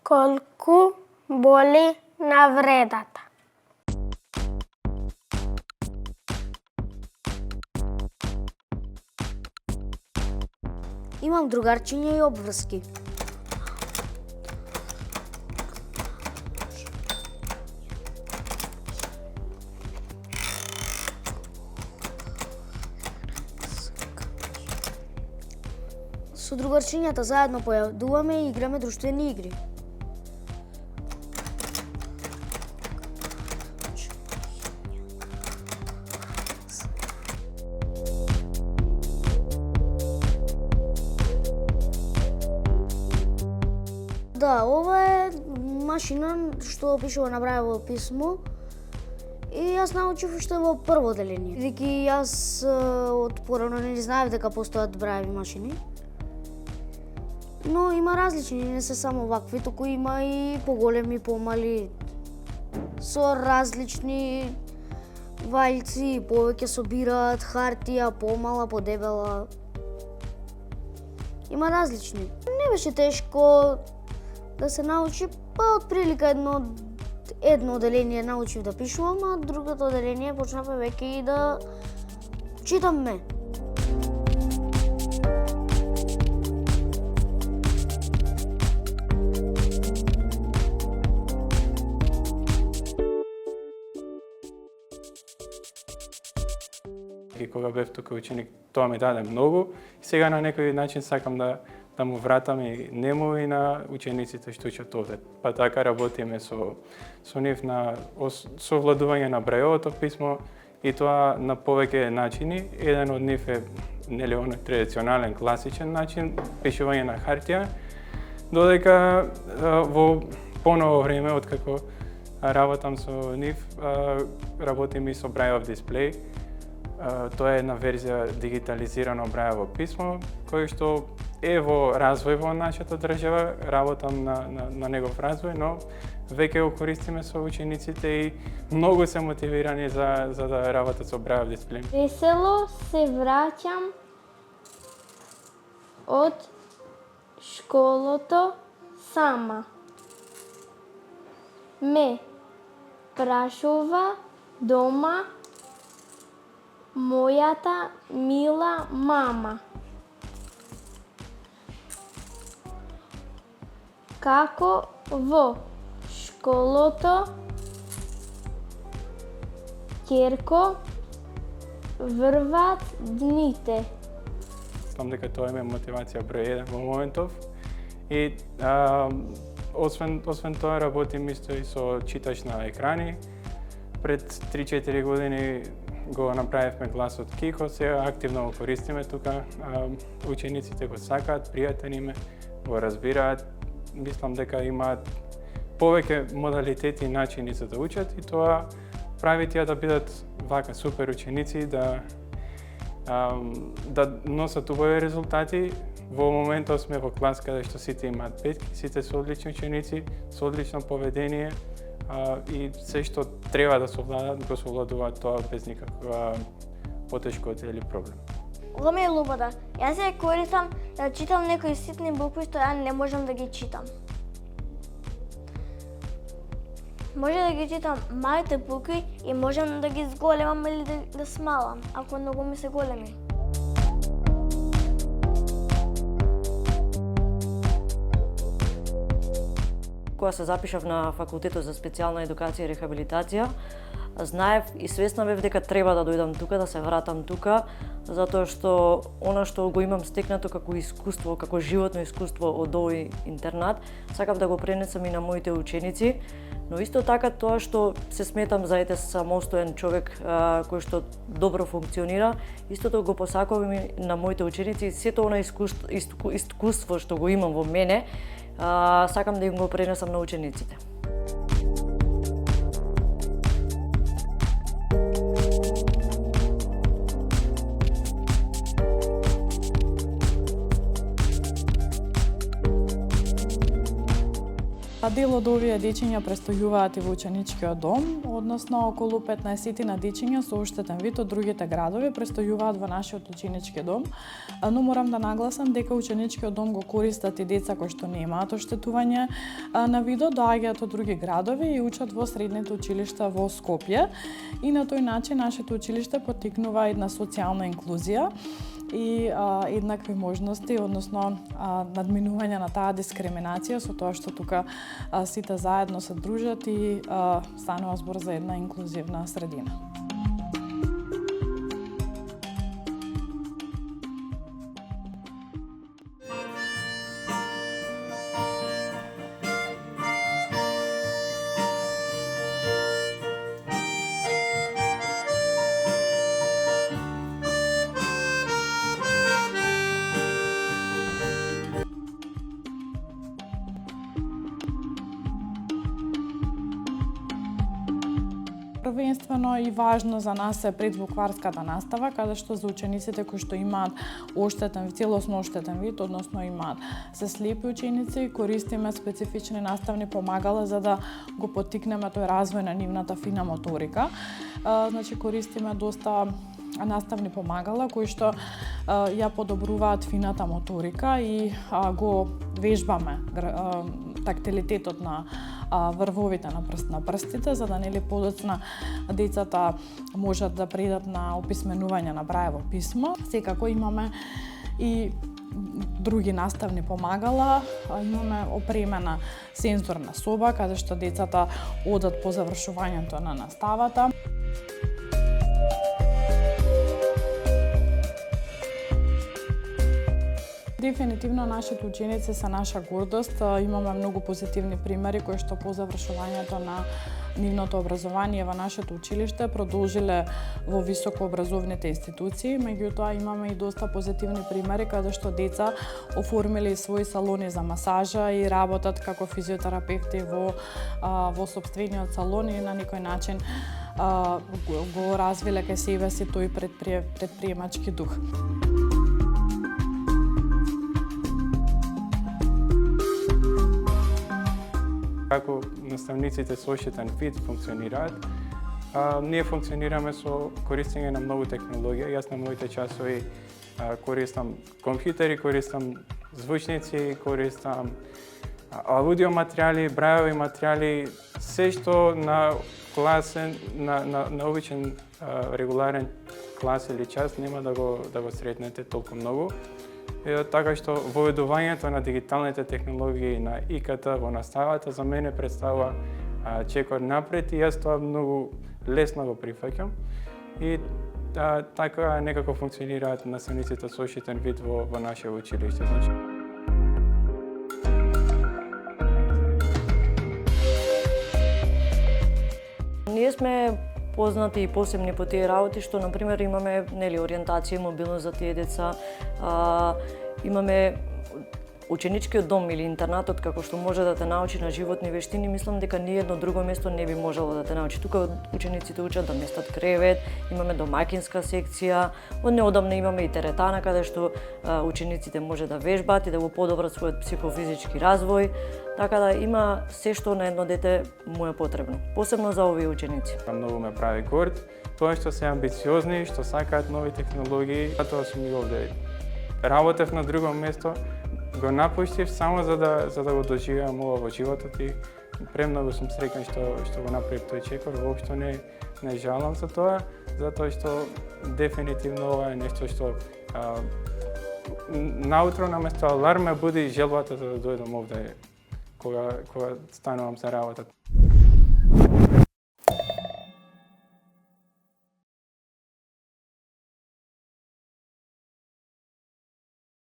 Колку боли навредата? Имам другарчиња и обврски. Со другарчињата заедно појадуваме и играме друштвени игри. Да, ова е машина што пишува на Брајлево писмо и јас научив уште во прво деление. Бидејќи јас од порано не знаев дека постојат Брајлеви машини. Но има различни, не се само вакви, туку има и поголеми, помали, со различни вајци, повеќе собираат хартија, помала, подебела. Има различни. Не беше тешко да се научи, па отприлика едно деление научив да пишувам, а другото деление почнавме веќе и да читаме. И кога бев тука ученик, тоа ми даде многу. Сега на некој начин сакам да му вратам и нему и на учениците што учат овде. Па така работиме со нив на совладување на Брајлевото писмо и тоа на повеќе начини. Еден од нив е оној традиционален, класичен начин, пишување на хартија, додека во поново време, откако работам со нив, работим и со Брајлев дисплеј. Тоа е една верзија дигитализирано Брајлево писмо, кој што е во развој во нашата држава, работам на негов развој, но веќе го користиме со учениците и многу се мотивирани за да работат со Брајлев дисплеј. Весело се враќам од школото сама. Ме прашува дома мојата мила мама. Како во школото ќерко врват дните? Мислам дека тоа е мотивација број 1 во моментов. И освен тоа работим исто и со читач на екрани. Пред 3-4 години го направивме гласот Кико, сега активно го користиме тука. Учениците го сакаат, пријатен им е, го разбираат. Мислам дека имаат повеќе модалитети и начини за да учат и тоа прави тие да бидат вака супер ученици, да носат убави резултати. Во моментот сме во клас каде што сите имаат петки, сите се одлични ученици, со одлично поведение и се што треба да совладат, го совладуваат тоа без никаква потешкота или проблем. Ова ми е лубава. Јас се користам да читам некои ситни букви што ја не можам да ги читам. Може да ги читам малите букви и можам да ги зголемам или да смалам, ако многу ми се големи. Кога се запишав на факултетот за специјална едукација и рехабилитација, знаев и свесна бев дека треба да дојдам тука, да се вратам тука, затоа што она што го имам стекнато како искуство, како животно искуство од овој интернат, сакав да го пренесам и на моите ученици, но исто така тоа што се сметам за самостоен човек кој што добро функционира, истото го посакувам и на моите ученици, сето она искуство што го имам во мене, сакам да им го пренесам на учениците. Дел од овие дечиња престојуваат и во ученичкиот дом, односно околу 15 на дечиња со оштетен вид од другите градови престојуваат во нашиот ученички дом, но морам да нагласам дека ученичкиот дом го користат и деца кои што немаат оштетување на видот, доаѓаат од други градови и учат во средните училишта во Скопје и на тој начин нашето училиште поттикнува една социјална инклузија и еднакви можности, односно надминување на таа дискриминација со тоа што тука сите заедно се дружат и станува збор за една инклузивна средина. Првенствено и важно за нас е предзвукварската настава, каде што за учениците кои што имаат целосно оштетен вид, односно имаат се слепи ученици, користиме специфични наставни помагала за да го поттикнеме тој развој на нивната фина моторика. Значи користиме доста наставни помагала кои што ја подобруваат фината моторика и го вежбаме тактилитетот на врвовите на прстите, за да нели подоцна децата можат да предат на описменување на браево писмо. Секако имаме и други наставни помагала, имаме опремена сензорна соба каде што децата одат по завршувањето на наставата. Дефинитивно нашите ученици се наша гордост. Имаме многу позитивни примери кои што по завршувањето на нивното образование во нашето училиште продолжиле во високообразовните институции. Меѓутоа имаме и доста позитивни примери каде што деца оформиле своји салони за масажа и работат како физиотерапевти во сопствениот салон и на некој начин го развиле кај себе си тој предприемачки дух. Како наставниците со оштетен вид функционираат, ние функционираме со користење на многу технологија. Јас на моите часови користам компјутери, користам звучници, користам аудио материјали, брајови материјали, се што на класен, на обичен регуларен клас или час нема да го сретнете толку многу. Така што воведувањето на дигиталните технологии на ИКТ во наставата за мене представува чекор напред и јас тоа многу лесно го прифаќам. И така некако функционираат наставниците со оштетен вид во наше училиште. Ние сме познати и посебни по тие работи што на пример имаме ориентација и мобилност за тие деца, имаме ученичкиот дом или интернатот како што може да те научи на животни вештини. Мислам дека ни едно друго место не би можело да те научи. Тука учениците учат да местат кревет, имаме домаќинска секција, од неодамна имаме и теретана каде што учениците може да вежбаат и да го подобрат својот психофизички развој. Така да има се што на едно дете му е потребно, посебно за овие ученици. Многу ме прави горд тоа што се амбициозни, што сакаат нови технологии. Затоа сум и овде. Работев на друго место, го напуштив само за да го доживеам ова во животот и премногу сум среќен што го направив тој чекор. Воопшто не жалам за тоа, затоа што дефинитивно ова е нешто што наутро наместо аларм ме буди желбата да дојдам овде кога станувам за работа.